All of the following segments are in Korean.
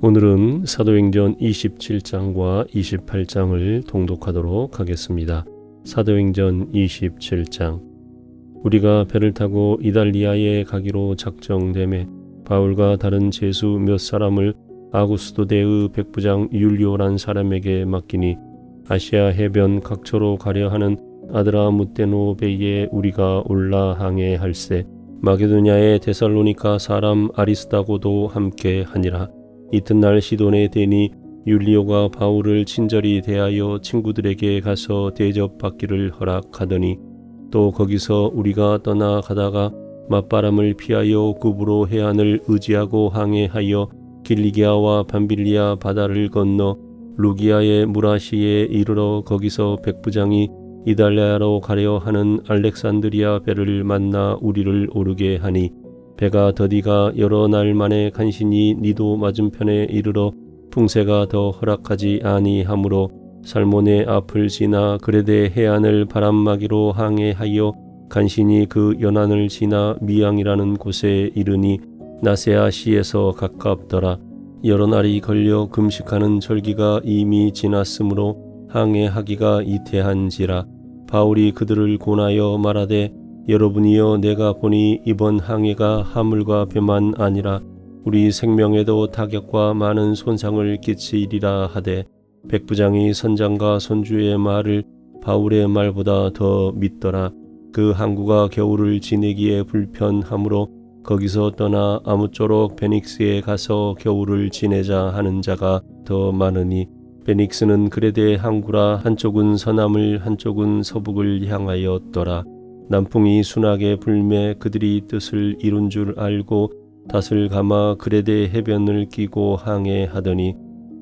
오늘은 사도행전 27장과 28장을 통독하도록 하겠습니다. 사도행전 27장. 우리가 배를 타고 이달리아에 가기로 작정되매 바울과 다른 제수 몇 사람을 아구스도 대의 백부장 율리오란 사람에게 맡기니 아시아 해변 각처로 가려 하는 아드라무테노 베이에 우리가 올라 항해할세. 마게도냐의 데살로니가 사람 아리스다고도 함께 하니라. 이튿날 시돈에 대니 율리오가 바울을 친절히 대하여 친구들에게 가서 대접받기를 허락하더니 또 거기서 우리가 떠나가다가 맞바람을 피하여 구브로 해안을 의지하고 항해하여 길리기아와 밤빌리아 바다를 건너 루기아의 무라시에 이르러 거기서 백부장이 이달리아로 가려 하는 알렉산드리아 배를 만나 우리를 오르게 하니 배가 더디가 여러 날 만에 간신히 니도 맞은편에 이르러 풍세가 더 허락하지 아니하므로 살몬의 앞을 지나 그레데 해안을 바람막이로 항해하여 간신히 그 연안을 지나 미양이라는 곳에 이르니 나세아 시에서 가깝더라. 여러 날이 걸려 금식하는 절기가 이미 지났으므로 항해하기가 이태한지라. 바울이 그들을 권하여 말하되 여러분이여 내가 보니 이번 항해가 하물과 배만 아니라 우리 생명에도 타격과 많은 손상을 끼치리라 하되 백부장이 선장과 선주의 말을 바울의 말보다 더 믿더라. 그 항구가 겨울을 지내기에 불편하므로 거기서 떠나 아무쪼록 베닉스에 가서 겨울을 지내자 하는 자가 더 많으니 베닉스는 그레데 항구라 한쪽은 서남을 한쪽은 서북을 향하였더라. 남풍이 순하게 불매 그들이 뜻을 이룬 줄 알고 닷을 감아 그레데 해변을 끼고 항해하더니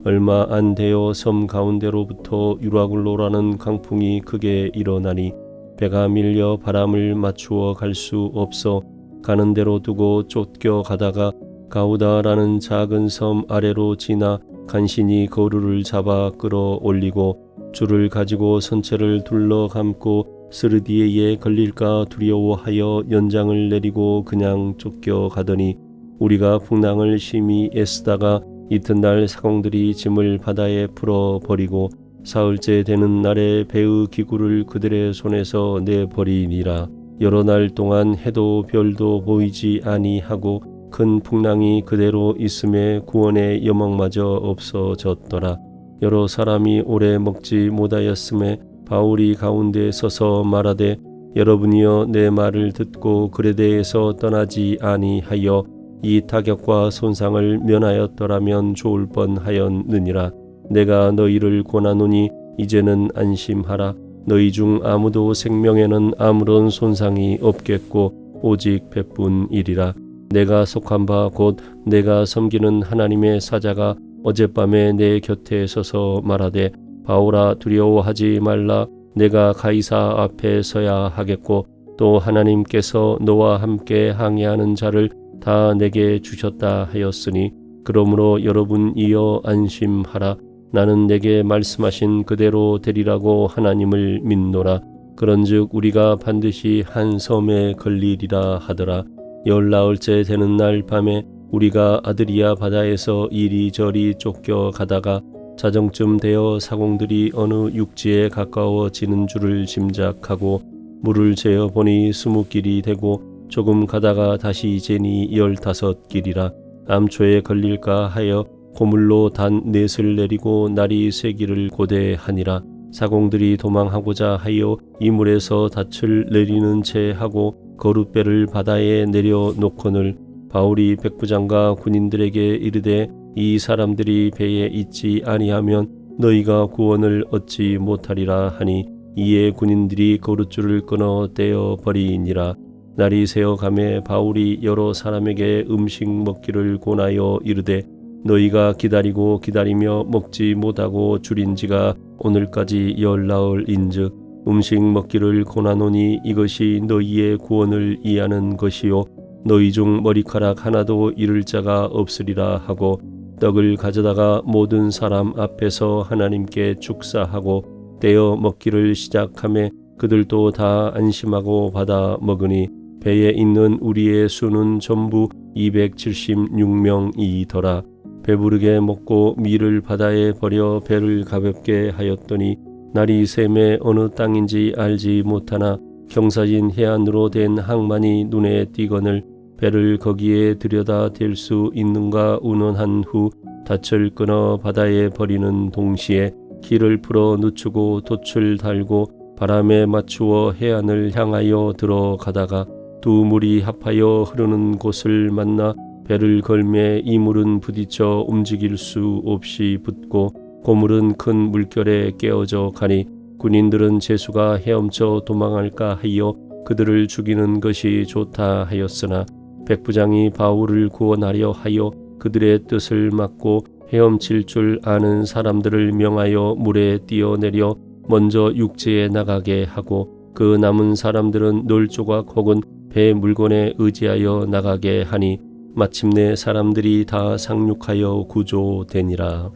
얼마 안 되어 섬 가운데로부터 유라굴로라는 강풍이 크게 일어나니 배가 밀려 바람을 맞추어 갈 수 없어 가는 대로 두고 쫓겨 가다가 가우다라는 작은 섬 아래로 지나 간신히 거루를 잡아 끌어올리고 줄을 가지고 선체를 둘러 감고 스르디에에 걸릴까 두려워하여 연장을 내리고 그냥 쫓겨가더니 우리가 풍랑을 심히 애쓰다가 이튿날 사공들이 짐을 바다에 풀어버리고 사흘째 되는 날에 배의 기구를 그들의 손에서 내버리니라. 여러 날 동안 해도 별도 보이지 아니하고 큰 풍랑이 그대로 있음에 구원의 여망마저 없어졌더라. 여러 사람이 오래 먹지 못하였음에 바울이 가운데 서서 말하되 여러분이여 내 말을 듣고 그레데에서 떠나지 아니하여 이 타격과 손상을 면하였더라면 좋을 뻔하였느니라. 내가 너희를 권하노니 이제는 안심하라. 너희 중 아무도 생명에는 아무런 손상이 없겠고 오직 배뿐이리라. 내가 속한 바 곧 내가 섬기는 하나님의 사자가 어젯밤에 내 곁에 서서 말하되 바울아 두려워하지 말라. 내가 가이사 앞에 서야 하겠고 또 하나님께서 너와 함께 항해하는 자를 다 내게 주셨다 하였으니 그러므로 여러분이여 안심하라. 나는 내게 말씀하신 그대로 되리라고 하나님을 믿노라. 그런즉 우리가 반드시 한 섬에 걸리리라 하더라. 열나흘째 되는 날 밤에 우리가 아드리아 바다에서 이리저리 쫓겨가다가 자정쯤 되어 사공들이 어느 육지에 가까워지는 줄을 짐작하고 물을 재어보니 20길이 되고 조금 가다가 다시 재니 15길이라. 암초에 걸릴까 하여 고물로 단 넷을 내리고 날이 새기를 고대하니라. 사공들이 도망하고자 하여 이물에서 닻을 내리는 채 하고 거룻배를 바다에 내려놓거늘 바울이 백부장과 군인들에게 이르되 이 사람들이 배에 있지 아니하면 너희가 구원을 얻지 못하리라 하니 이에 군인들이 거룻줄을 끊어 떼어 버리니라. 날이 새어가매 바울이 여러 사람에게 음식 먹기를 권하여 이르되 너희가 기다리고 기다리며 먹지 못하고 줄인 지가 오늘까지 열나흘인즉 음식 먹기를 권하노니 이것이 너희의 구원을 이하는 것이요 너희 중 머리카락 하나도 잃을 자가 없으리라 하고 떡을 가져다가 모든 사람 앞에서 하나님께 축사하고 떼어 먹기를 시작하매 그들도 다 안심하고 받아 먹으니 배에 있는 우리의 수는 전부 276명이더라. 배부르게 먹고 밀을 바다에 버려 배를 가볍게 하였더니 날이 샘에 어느 땅인지 알지 못하나 경사진 해안으로 된 항만이 눈에 띄거늘 배를 거기에 들여다 댈 수 있는가 운원한 후 닻을 끊어 바다에 버리는 동시에 길을 풀어 늦추고 돛을 달고 바람에 맞추어 해안을 향하여 들어가다가 두 물이 합하여 흐르는 곳을 만나 배를 걸매 이 물은 부딪혀 움직일 수 없이 붙고 고물은 큰 물결에 깨어져 가니 군인들은 제수가 헤엄쳐 도망할까 하여 그들을 죽이는 것이 좋다 하였으나 백부장이 바울을 구원하려 하여 그들의 뜻을 막고 헤엄칠 줄 아는 사람들을 명하여 물에 뛰어내려 먼저 육지에 나가게 하고 그 남은 사람들은 널조각 혹은 배 물건에 의지하여 나가게 하니 마침내 사람들이 다 상륙하여 구조되니라.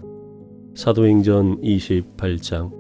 사도행전 28장.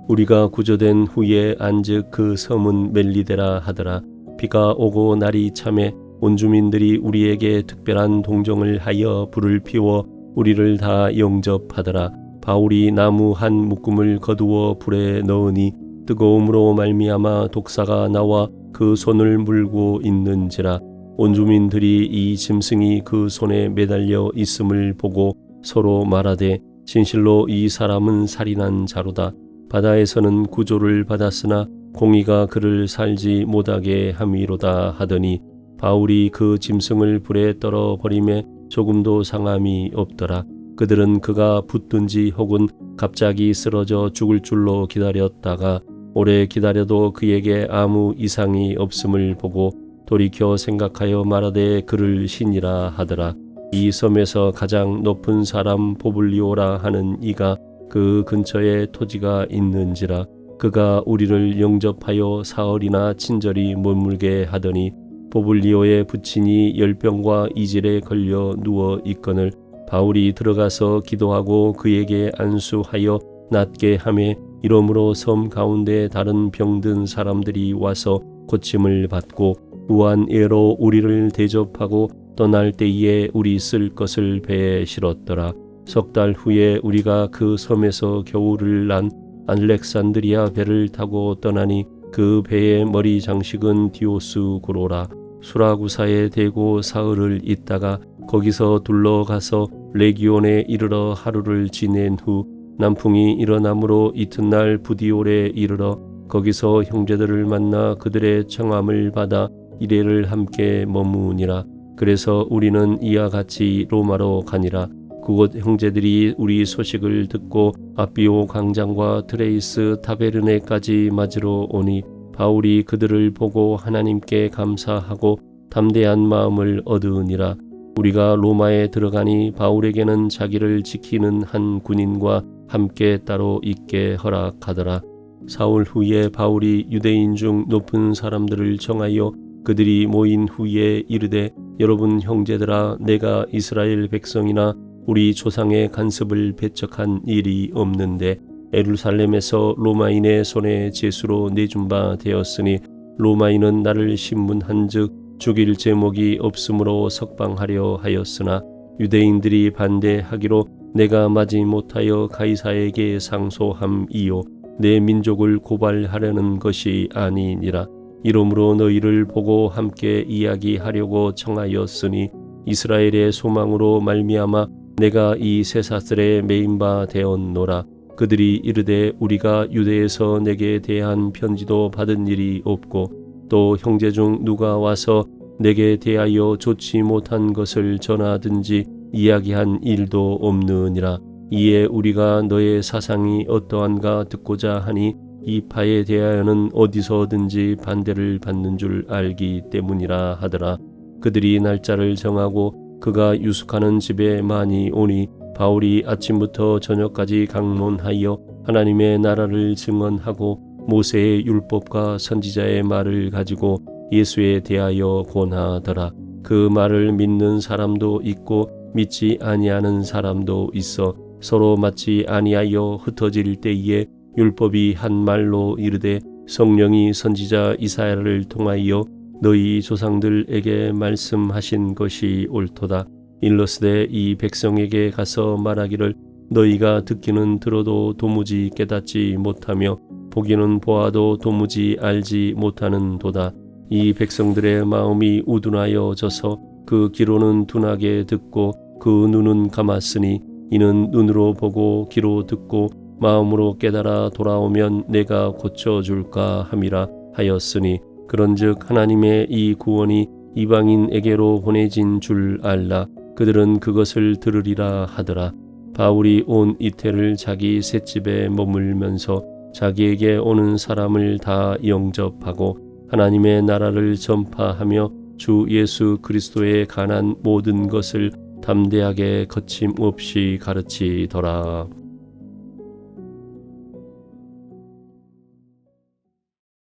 우리가 구조된 후에 안즉 그 섬은 멜리데라 하더라. 비가 오고 날이 참에 온 주민들이 우리에게 특별한 동정을 하여 불을 피워 우리를 다 영접하더라. 바울이 나무 한 묶음을 거두어 불에 넣으니 뜨거움으로 말미암아 독사가 나와 그 손을 물고 있는지라. 온 주민들이 이 짐승이 그 손에 매달려 있음을 보고 서로 말하되 진실로 이 사람은 살인한 자로다. 바다에서는 구조를 받았으나 공의가 그를 살지 못하게 함이로다 하더니 바울이 그 짐승을 불에 떨어 버리매 조금도 상함이 없더라. 그들은 그가 붙든지 혹은 갑자기 쓰러져 죽을 줄로 기다렸다가 오래 기다려도 그에게 아무 이상이 없음을 보고 돌이켜 생각하여 말하되 그를 신이라 하더라. 이 섬에서 가장 높은 사람 보블리오라 하는 이가 그 근처에 토지가 있는지라. 그가 우리를 영접하여 사흘이나 친절히 머물게 하더니 보블리오의 부친이 열병과 이질에 걸려 누워 있거늘 바울이 들어가서 기도하고 그에게 안수하여 낫게 하매 이러므로 섬 가운데 다른 병든 사람들이 와서 고침을 받고 우한 애로 우리를 대접하고 떠날 때에 우리 쓸 것을 배에 실었더라. 석 달 후에 우리가 그 섬에서 겨울을 난 알렉산드리아 배를 타고 떠나니 그 배의 머리 장식은 디오스 고로라. 수라구사에 대고 사흘을 있다가 거기서 둘러가서 레기온에 이르러 하루를 지낸 후 남풍이 일어나므로 이튿날 부디올에 이르러 거기서 형제들을 만나 그들의 청함을 받아 이레를 함께 머무니라. 그래서 우리는 이와 같이 로마로 가니라. 그곳 형제들이 우리 소식을 듣고 아비오 광장과 트레이스 타베르네까지 맞으러 오니 바울이 그들을 보고 하나님께 감사하고 담대한 마음을 얻으니라. 우리가 로마에 들어가니 바울에게는 자기를 지키는 한 군인과 함께 따로 있게 허락하더라. 사흘 후에 바울이 유대인 중 높은 사람들을 정하여 그들이 모인 후에 이르되 여러분 형제들아, 내가 이스라엘 백성이나 우리 조상의 간섭을 배척한 일이 없는데 예루살렘에서 로마인의 손에 제수로 내준 바 되었으니 로마인은 나를 신문한즉 죽일 제목이 없으므로 석방하려 하였으나 유대인들이 반대하기로 내가 마지 못하여 가이사에게 상소함이요 내 민족을 고발하려는 것이 아니니라. 이러므로 너희를 보고 함께 이야기하려고 청하였으니 이스라엘의 소망으로 말미암아 내가 이 쇠사슬에 매인 바 되었노라. 그들이 이르되 우리가 유대에서 내게 대한 편지도 받은 일이 없고 또 형제 중 누가 와서 내게 대하여 좋지 못한 것을 전하든지 이야기한 일도 없느니라. 이에 우리가 너의 사상이 어떠한가 듣고자 하니 이 파에 대하여는 어디서든지 반대를 받는 줄 알기 때문이라 하더라. 그들이 날짜를 정하고 그가 유숙하는 집에 많이 오니 바울이 아침부터 저녁까지 강론하여 하나님의 나라를 증언하고 모세의 율법과 선지자의 말을 가지고 예수에 대하여 권하더라. 그 말을 믿는 사람도 있고 믿지 아니하는 사람도 있어 서로 맞지 아니하여 흩어질 때에 율법이 한 말로 이르되 성령이 선지자 이사야를 통하여 너희 조상들에게 말씀하신 것이 옳도다. 일러스되 이 백성에게 가서 말하기를 너희가 듣기는 들어도 도무지 깨닫지 못하며 보기는 보아도 도무지 알지 못하는도다. 이 백성들의 마음이 우둔하여져서 그 귀로는 둔하게 듣고 그 눈은 감았으니 이는 눈으로 보고 귀로 듣고 마음으로 깨달아 돌아오면 내가 고쳐줄까 함이라 하였으니 그런즉 하나님의 이 구원이 이방인에게로 보내진 줄 알라. 그들은 그것을 들으리라 하더라. 바울이 온 이태를 자기 셋집에 머물면서 자기에게 오는 사람을 다 영접하고 하나님의 나라를 전파하며 주 예수 그리스도에 관한 모든 것을 담대하게 거침없이 가르치더라.